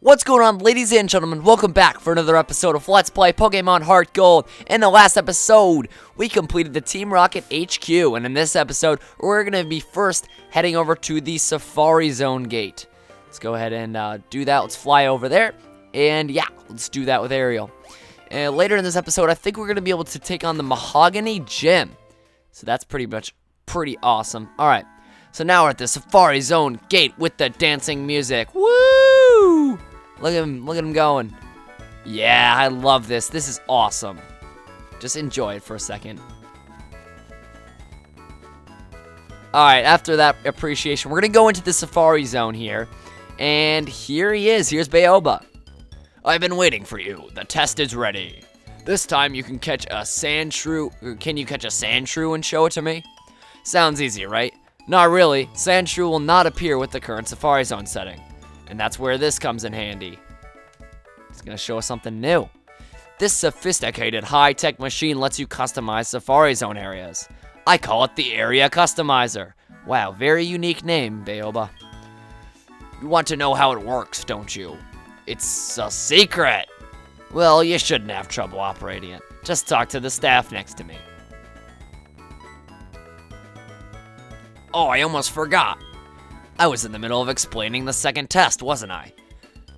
What's going on, ladies and gentlemen? Welcome back for another episode of Let's Play Pokemon HeartGold. In the last episode, we completed the Team Rocket HQ, and in this episode, we're going to be first heading over to the Safari Zone gate. Let's go ahead and do that. Let's fly over there, and yeah, let's do that with Ariel. And later in this episode, I think we're going to be able to take on the Mahogany Gym. So that's pretty awesome. Alright, so now we're at the Safari Zone gate with the dancing music. Woo! Look at him going. Yeah, I love this. This is awesome. Just enjoy it for a second. Alright, after that appreciation, we're going to go into the Safari Zone here. And here he is. Here's Bayoba. I've been waiting for you. The test is ready. This time you can catch a sandshrew. Can you catch a sandshrew and show it to me? Sounds easy, right? Not really. Sandshrew will not appear with the current Safari Zone setting. And that's where this comes in handy. It's going to show us something new. This sophisticated high-tech machine lets you customize Safari Zone areas. I call it the Area Customizer. Wow, very unique name, Bayoba. You want to know how it works, don't you? It's a secret. Well, you shouldn't have trouble operating it. Just talk to the staff next to me. Oh, I almost forgot. I was in the middle of explaining the second test, wasn't I?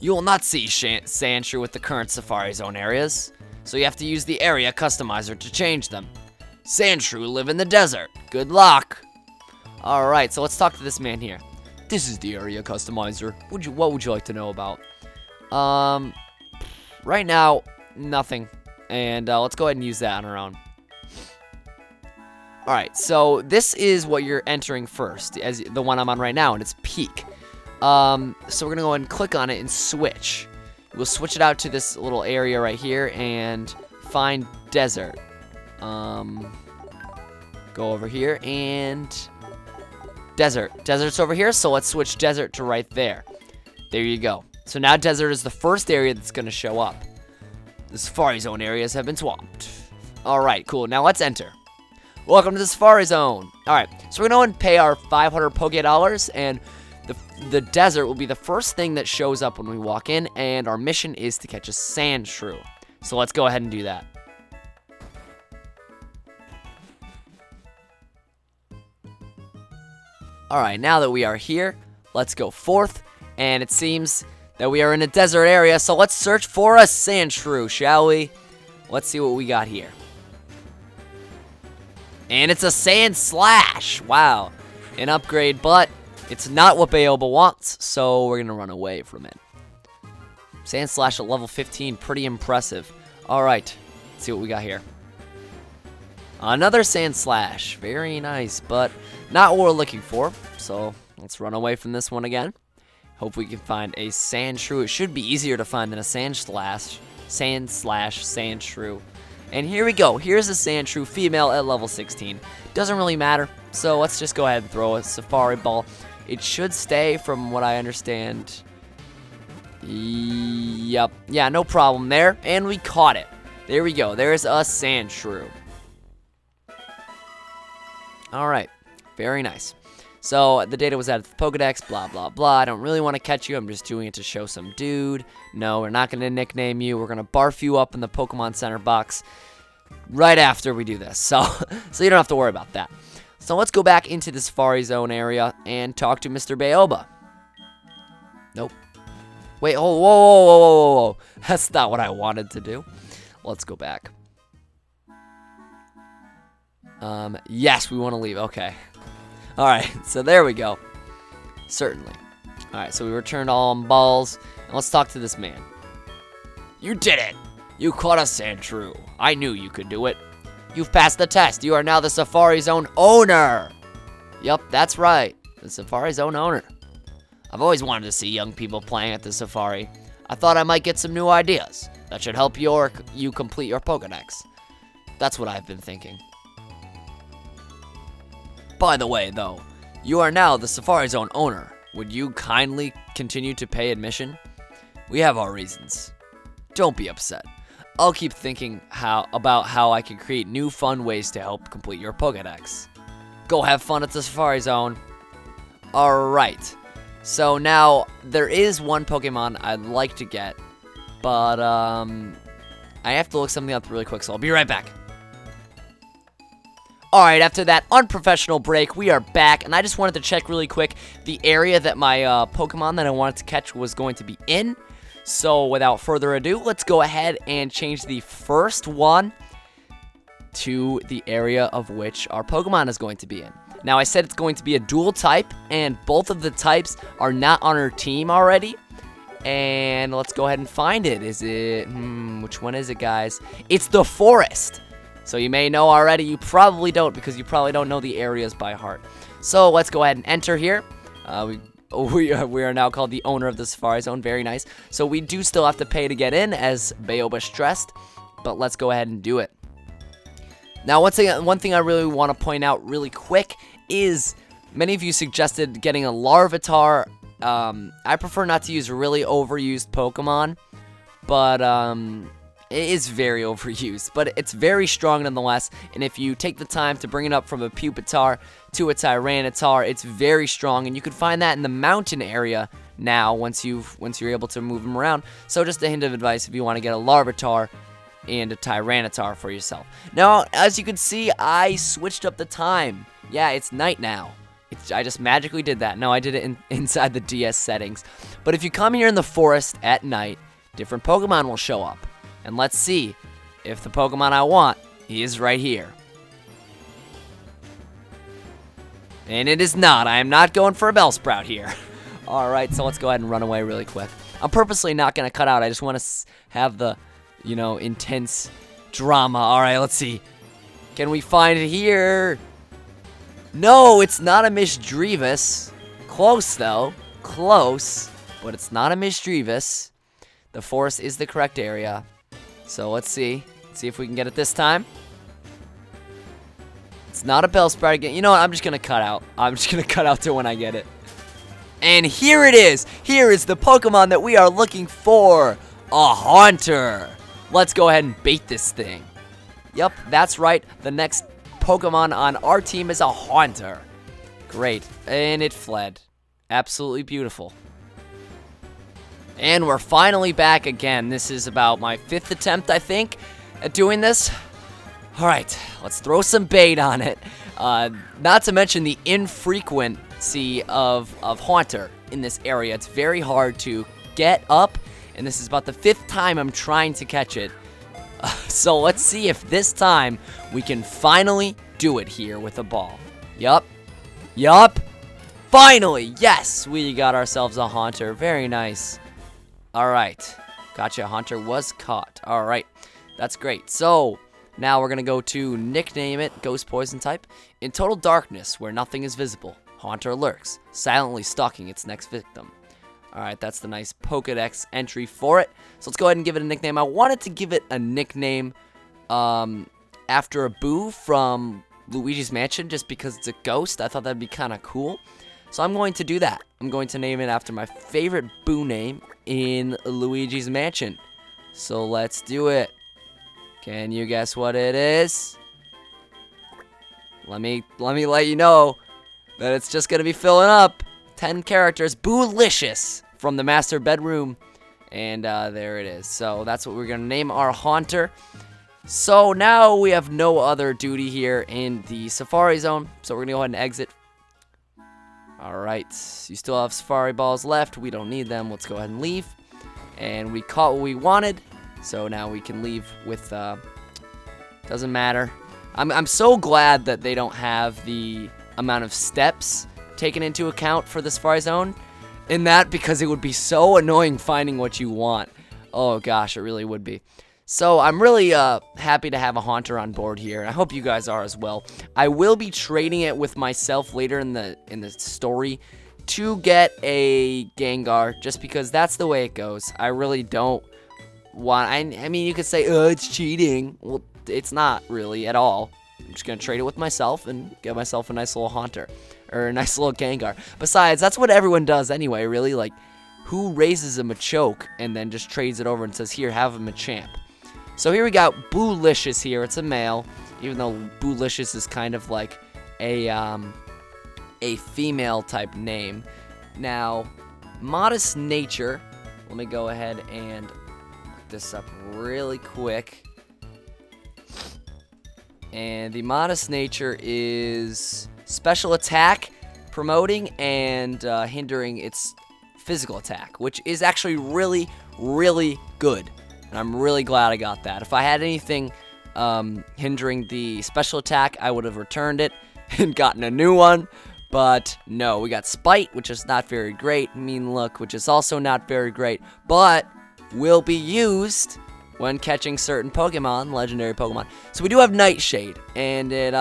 You will not see sandshrew with the current Safari Zone areas, so you have to use the Area Customizer to change them. Sandshrew live in the desert. Good luck. Alright, so let's talk to this man here. This is the Area Customizer. What would you like to know about? Right now, nothing. And let's go ahead and use that on our own. Alright, so this is what you're entering first, as the one I'm on right now, and it's Peak. So we're going to go ahead and click on it and switch. We'll switch it out to this little area right here and find Desert. Go over here and Desert. Desert's over here, so let's switch Desert to right there. There you go. So now Desert is the first area that's going to show up. The Safari Zone areas have been swamped. Alright, cool. Now let's enter. Welcome to the Safari Zone. Alright, so we're going to pay our 500 Poké and the desert will be the first thing that shows up when we walk in, and our mission is to catch a sandshrew. So let's go ahead and do that. Alright, now that we are here, let's go forth, and it seems that we are in a desert area, so let's search for a sandshrew, shall we? Let's see what we got here. And it's a Sand Slash. Wow. An upgrade, but it's not what Bayoba wants, so we're going to run away from it. Sand Slash at level 15. Pretty impressive. Alright. Let's see what we got here. Another Sand Slash. Very nice, but not what we're looking for. So let's run away from this one again. Hope we can find a Sandshrew. It should be easier to find than a Sand Slash, Sandshrew. And here we go. Here's a Sandshrew female at level 16. Doesn't really matter, so let's just go ahead and throw a Safari Ball. It should stay from what I understand. Yep. Yeah, no problem there. And we caught it. There we go. There's a Sandshrew. Alright. Very nice. So, the data was added to the Pokedex, blah, blah, blah. I don't really want to catch you. I'm just doing it to show some dude. No, we're not going to nickname you. We're going to barf you up in the Pokemon Center box right after we do this. So you don't have to worry about that. So, let's go back into the Safari Zone area and talk to Mr. Bayoba. Nope. Wait, oh, whoa. That's not what I wanted to do. Let's go back. Yes, we want to leave. Okay. Alright, so there we go. Certainly. Alright, so we returned all balls. And let's talk to this man. You did it! You caught a Sandshrew. I knew you could do it. You've passed the test. You are now the Safari Zone owner. Yup, that's right. The Safari Zone owner. I've always wanted to see young people playing at the Safari. I thought I might get some new ideas that should help you complete your Pokédex. That's what I've been thinking. By the way, though, you are now the Safari Zone owner. Would you kindly continue to pay admission? We have our reasons. Don't be upset. I'll keep thinking about how I can create new fun ways to help complete your Pokédex. Go have fun at the Safari Zone. Alright. So now, there is one Pokemon I'd like to get, but I have to look something up really quick, so I'll be right back. Alright, after that unprofessional break, we are back, and I just wanted to check really quick the area that my Pokemon that I wanted to catch was going to be in. So, without further ado, let's go ahead and change the first one to the area of which our Pokemon is going to be in. Now, I said it's going to be a dual type, and both of the types are not on our team already. And let's go ahead and find it. Is it, which one is it, guys? It's the forest. So you may know already, you probably don't, because you probably don't know the areas by heart. So let's go ahead and enter here. We are now called the owner of the Safari Zone. Very nice. So we do still have to pay to get in, as Bayoba stressed, but let's go ahead and do it. Now, one thing I really want to point out really quick is many of you suggested getting a Larvitar. I prefer not to use really overused Pokemon, but it is very overused, but it's very strong nonetheless. And if you take the time to bring it up from a Pupitar to a Tyranitar, it's very strong, and you can find that in the mountain area now once you're able to move them around. So just a hint of advice if you want to get a Larvitar and a Tyranitar for yourself. Now, as you can see, I switched up the time. Yeah, it's night now. I just magically did that. No, I did it inside the DS settings. But if you come here in the forest at night, different Pokemon will show up. And let's see if the Pokemon I want is right here. And it is not. I am not going for a Bellsprout here. Alright, so let's go ahead and run away really quick. I'm purposely not going to cut out. I just want to have the, intense drama. Alright, let's see. Can we find it here? No, it's not a Misdreavus. Close, though. Close. But it's not a Misdreavus. The forest is the correct area. So let's see. Let's see if we can get it this time. It's not a Bellsprout again. You know what? I'm just going to cut out. I'm just going to cut out to when I get it. And here it is. Here is the Pokemon that we are looking for. A Haunter. Let's go ahead and bait this thing. Yep, that's right. The next Pokemon on our team is a Haunter. Great. And it fled. Absolutely beautiful. And we're finally back again. This is about my 5th attempt, I think, at doing this. Alright, let's throw some bait on it. Not to mention the infrequency of Haunter in this area. It's very hard to get up, and this is about the 5th time I'm trying to catch it. So let's see if this time we can finally do it here with a ball. Yup. Finally, yes, we got ourselves a Haunter. Very nice. Alright, gotcha, Haunter was caught. Alright, that's great. So, now we're going to go to nickname it, Ghost Poison type. In total darkness, where nothing is visible, Haunter lurks, silently stalking its next victim. Alright, that's the nice Pokedex entry for it. So let's go ahead and give it a nickname. I wanted to give it a nickname after a Boo from Luigi's Mansion, just because it's a ghost. I thought that'd be kind of cool. So I'm going to do that. I'm going to name it after my favorite Boo name in Luigi's Mansion. So let's do it. Can you guess what it is? Let me let you know that it's just gonna be filling up. 10 characters. Boolicious from the master bedroom. And there it is. So that's what we're gonna name our Haunter. So now we have no other duty here in the Safari Zone. So we're gonna go ahead and exit. Alright, you still have Safari Balls left. We don't need them. Let's go ahead and leave. And we caught what we wanted. So now we can leave with, doesn't matter. I'm so glad that they don't have the amount of steps taken into account for the Safari Zone in that, because it would be so annoying finding what you want. Oh gosh, it really would be. So I'm really happy to have a Haunter on board here, and I hope you guys are as well. I will be trading it with myself later in the story to get a Gengar, just because that's the way it goes. I really don't want. I mean, you could say, oh, it's cheating. Well, it's not really at all. I'm just gonna trade it with myself and get myself a nice little Haunter, or a nice little Gengar. Besides, that's what everyone does anyway. Really, like, who raises a Machoke and then just trades it over and says, here, have a Machamp? So here we got Boolicious here. It's a male, even though Boolicious is kind of like a female type name. Now, Modest Nature. Let me go ahead and look this up really quick. And the Modest Nature is special attack, promoting and hindering its physical attack, which is actually really, really good. And I'm really glad I got that. If I had anything hindering the special attack, I would have returned it and gotten a new one. But no, we got Spite, which is not very great. Mean Look, which is also not very great, but will be used when catching certain Pokemon, legendary Pokemon. So we do have Nightshade, and it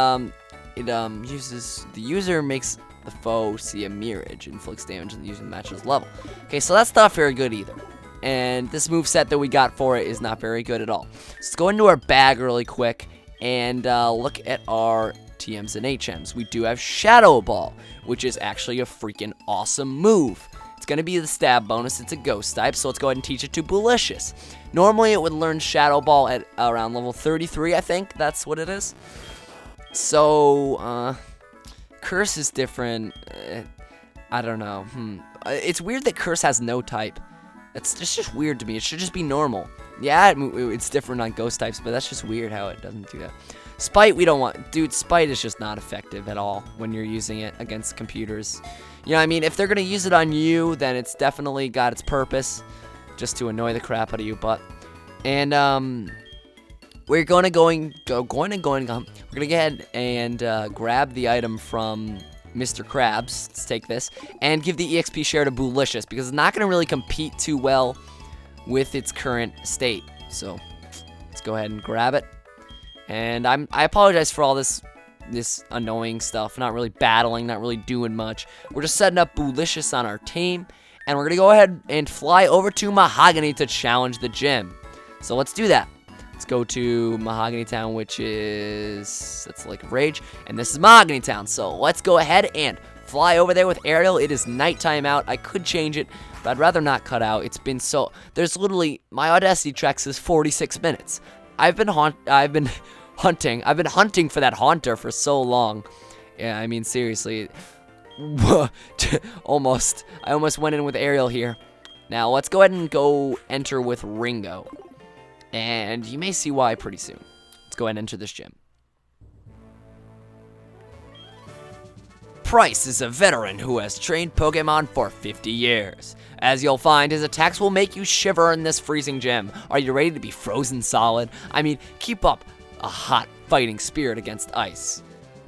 uses, the user makes the foe see a mirage, inflicts damage on the user matches level. Okay, so that's not very good either. And this moveset that we got for it is not very good at all. So let's go into our bag really quick and look at our TMs and HMs. We do have Shadow Ball, which is actually a freaking awesome move. It's going to be the stab bonus. It's a ghost type, so let's go ahead and teach it to Boolicious. Normally, it would learn Shadow Ball at around level 33, I think. That's what it is. So, Curse is different. I don't know. It's weird that Curse has no type. It's just weird to me. It should just be normal. Yeah, it's different on ghost types, but that's just weird how it doesn't do that. Spite, we don't want. Dude, Spite is just not effective at all when you're using it against computers. You know what I mean? If they're going to use it on you, then it's definitely got its purpose, just to annoy the crap out of you. But, and, we're going to go ahead and grab the item from Mr. Krabs. Let's take this and give the EXP share to Boolicious, because it's not going to really compete too well with its current state. So let's go ahead and grab it. And I apologize for all this annoying stuff. Not really battling, not really doing much. We're just setting up Boolicious on our team, and we're gonna go ahead and fly over to Mahogany to challenge the gym. So let's do that. Let's go to Mahogany Town, which is, that's like Rage, and this is Mahogany Town. So let's go ahead and fly over there with Ariel. It is nighttime out. I could change it, but I'd rather not cut out. It's been so, there's literally, my Audacity track says 46 minutes. I've been hunting for that Haunter for so long. Yeah, I mean, seriously. I almost went in with Ariel here. Now, let's go ahead and go enter with Ringo. And you may see why pretty soon. Let's go ahead and enter this gym. Price is a veteran who has trained Pokemon for 50 years. As you'll find, his attacks will make you shiver in this freezing gym. Are you ready to be frozen solid? I mean, keep up a hot fighting spirit against ice.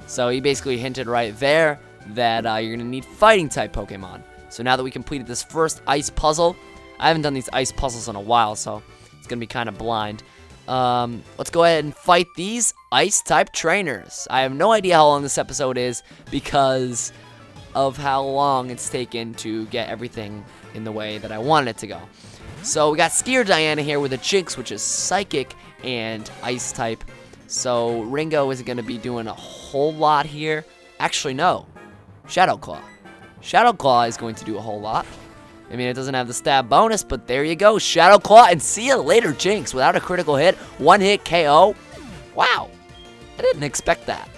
So he basically hinted right there that you're going to need fighting type Pokemon. So now that we completed this first ice puzzle, I haven't done these ice puzzles in a while, so it's going to be kind of blind. Let's go ahead and fight these ice type trainers. I have no idea how long this episode is because of how long it's taken to get everything in the way that I wanted it to go. So we got Skier Diana here with a Jinx, which is psychic and ice type. So Ringo isn't going to be doing a whole lot here. Actually, no. Shadow Claw. Shadow Claw is going to do a whole lot. I mean, it doesn't have the stab bonus, but there you go. Shadow Claw, and see you later, Jinx. Without a critical hit, one hit KO. Wow. I didn't expect that.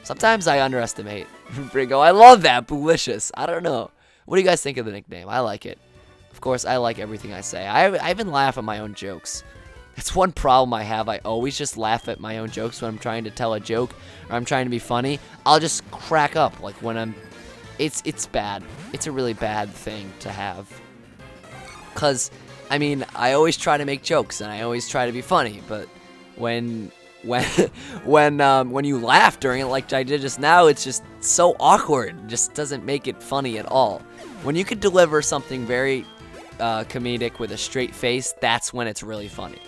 Sometimes I underestimate Ringo. I love that. Boolicious. I don't know. What do you guys think of the nickname? I like it. Of course, I like everything I say. I even laugh at my own jokes. It's one problem I have. I always just laugh at my own jokes when I'm trying to tell a joke or I'm trying to be funny. I'll just crack up like when I'm... It's bad. It's a really bad thing to have. Because, I mean, I always try to make jokes and I always try to be funny. But when you laugh during it like I did just now, it's just so awkward. It just doesn't make it funny at all. When you can deliver something very comedic with a straight face, that's when it's really funny.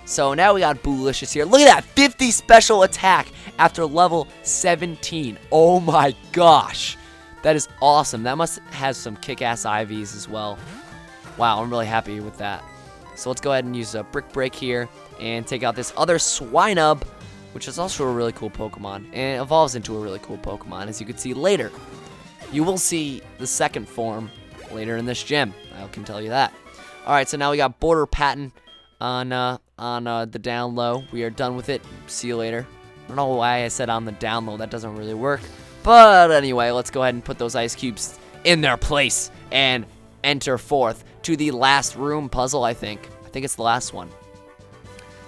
So now we got Boolicious here. Look at that, 50 special attack after level 17. Oh my gosh. That is awesome. That must have some kick-ass IVs as well. Wow, I'm really happy with that. So let's go ahead and use a Brick Break here and take out this other Swinub, which is also a really cool Pokemon. And it evolves into a really cool Pokemon, as you can see later. You will see the second form later in this gym. I can tell you that. Alright, so now we got Border Patent on the down low. We are done with it. See you later. I don't know why I said on the down low. That doesn't really work. But anyway, let's go ahead and put those ice cubes in their place and enter forth to the last room puzzle, I think. I think it's the last one.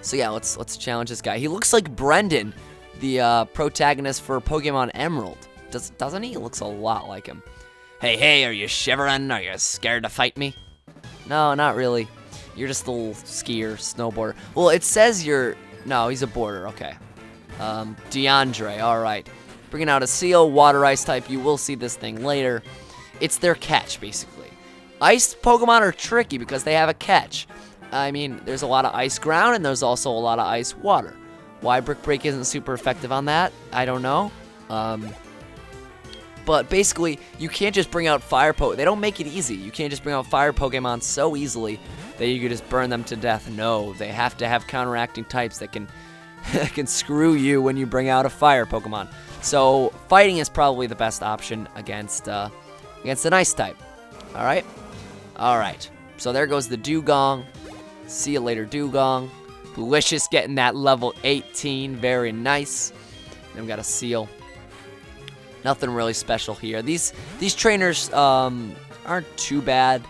So yeah, let's challenge this guy. He looks like Brendan, the protagonist for Pokemon Emerald. Doesn't he? He looks a lot like him. Hey, are you shivering? Are you scared to fight me? No, not really. You're just a little skier, snowboarder. Well, it says you're... No, he's a boarder. Okay. DeAndre, alright. Bringing out a Seal, Water Ice type. You will see this thing later. It's their catch, basically. Ice Pokemon are tricky because they have a catch. I mean, there's a lot of ice ground, and there's also a lot of ice water. Why Brick Break isn't super effective on that, I don't know. But basically, you can't just bring out fire Pokemon. They don't make it easy. You can't just bring out fire Pokemon so easily that you can just burn them to death. No, they have to have counteracting types that can can screw you when you bring out a fire Pokemon. So fighting is probably the best option against an ice type. All right. So there goes the Dugong. See you later, Dugong. Delicious getting that level 18. Very nice. Then we got a Seal. Nothing really special here. These trainers aren't too bad.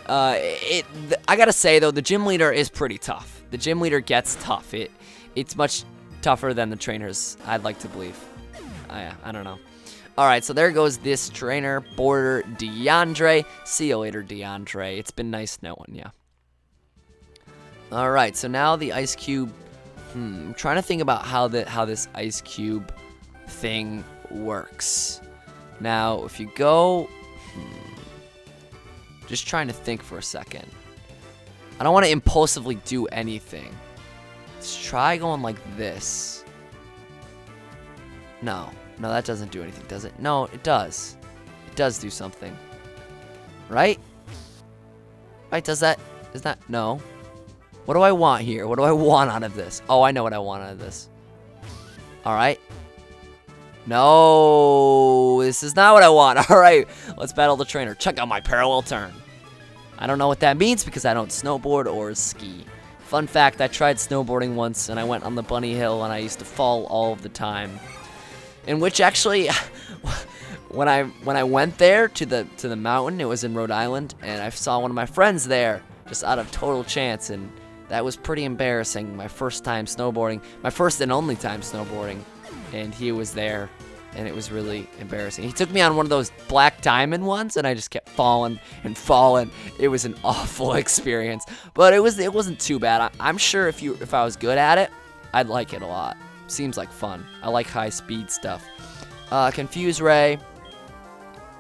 I gotta say though, the gym leader is pretty tough. The gym leader gets tough. It's much tougher than the trainers, I'd like to believe. I don't know. Alright, so there goes this trainer, Border DeAndre. See you later, DeAndre. It's been nice knowing ya. Alright, so now the Ice Cube. I'm trying to think about how this Ice Cube thing works. Now, if you go... just trying to think for a second. I don't want to impulsively do anything. Let's try going like this. No, that doesn't do anything, does it? No, it does. It does do something. Right? Right, does that... Is that... No. What do I want here? What do I want out of this? Oh, I know what I want out of this. Alright. No, this is not what I want. Alright, let's battle the trainer. Check out my parallel turn. I don't know what that means because I don't snowboard or ski. Fun fact, I tried snowboarding once and I went on the bunny hill and I used to fall all of the time. In which actually, when I went there to the mountain, it was in Rhode Island, and I saw one of my friends there just out of total chance, and that was pretty embarrassing. My first time snowboarding, my first and only time snowboarding, and he was there, and it was really embarrassing. He took me on one of those black diamond ones, and I just kept falling and falling. It was an awful experience, but it wasn't too bad. I'm sure if I was good at it, I'd like it a lot. Seems like fun. I like high speed stuff. Confuse Ray.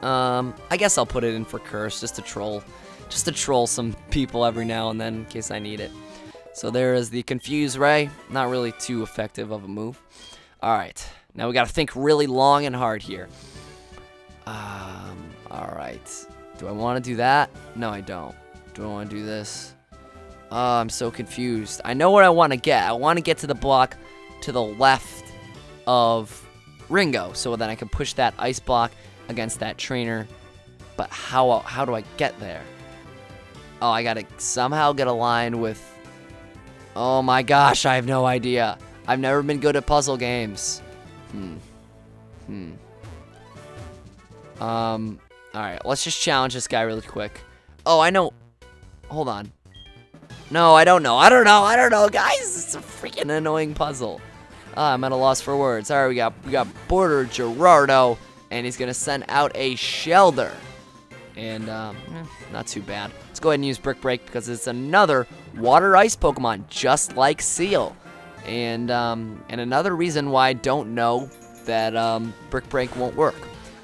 I guess I'll put it in for Curse just to troll some people every now and then in case I need it. So there is the Confuse Ray. Not really too effective of a move. Alright, now we gotta think really long and hard here. Alright. Do I want to do that? No, I don't. Do I want to do this? I'm so confused. I know what I want to get. I want to get to the block to the left of Ringo, so then I can push that ice block against that trainer. But how do I get there? Oh, I gotta somehow get aligned with... Oh my gosh, I have no idea. I've never been good at puzzle games. Alright, let's just challenge this guy really quick. Oh, I know. Hold on. No, I don't know. I don't know, guys. It's a freaking annoying puzzle. I'm at a loss for words. Alright, we got Border Gerardo, and he's gonna send out a Shelder. And not too bad. Let's go ahead and use Brick Break because it's another water ice Pokemon, just like Seal. And another reason why I don't know that Brick Break won't work.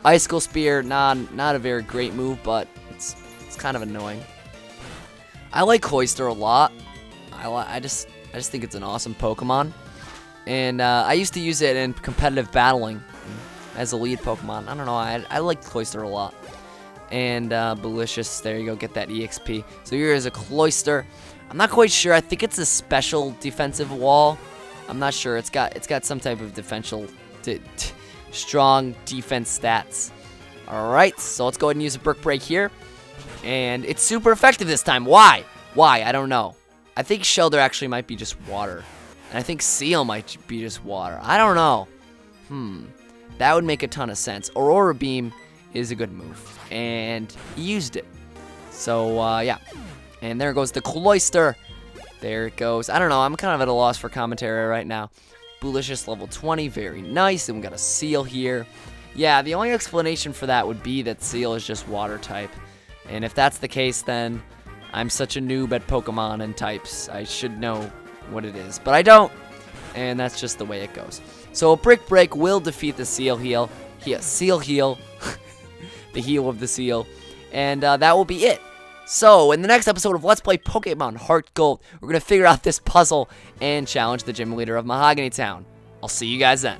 Icicle Spear, not a very great move, but it's kind of annoying. I like Cloyster a lot. I just think it's an awesome Pokemon. And I used to use it in competitive battling as a lead Pokemon. I don't know, I like Cloyster a lot. And Belicious, there you go, get that EXP. So here is a Cloyster. I'm not quite sure. I think it's a special defensive wall. I'm not sure. It's got some type of strong defense stats. All right, so let's go ahead and use a Brick Break here. And it's super effective this time. Why? I don't know. I think Shelder actually might be just water. And I think Seal might be just water. I don't know. That would make a ton of sense. Aurora Beam is a good move. And he used it. So, yeah. And there goes the Cloyster. There it goes. I don't know. I'm kind of at a loss for commentary right now. Boolicious level 20. Very nice. And we got a Seal here. Yeah, the only explanation for that would be that Seal is just water type. And if that's the case, then I'm such a noob at Pokemon and types. I should know what it is. But I don't. And that's just the way it goes. So a Brick Break will defeat the Seal Heal. Seal Heal. The heal of the Seal. And that will be it. So, in the next episode of Let's Play Pokemon HeartGold, we're going to figure out this puzzle and challenge the gym leader of Mahogany Town. I'll see you guys then.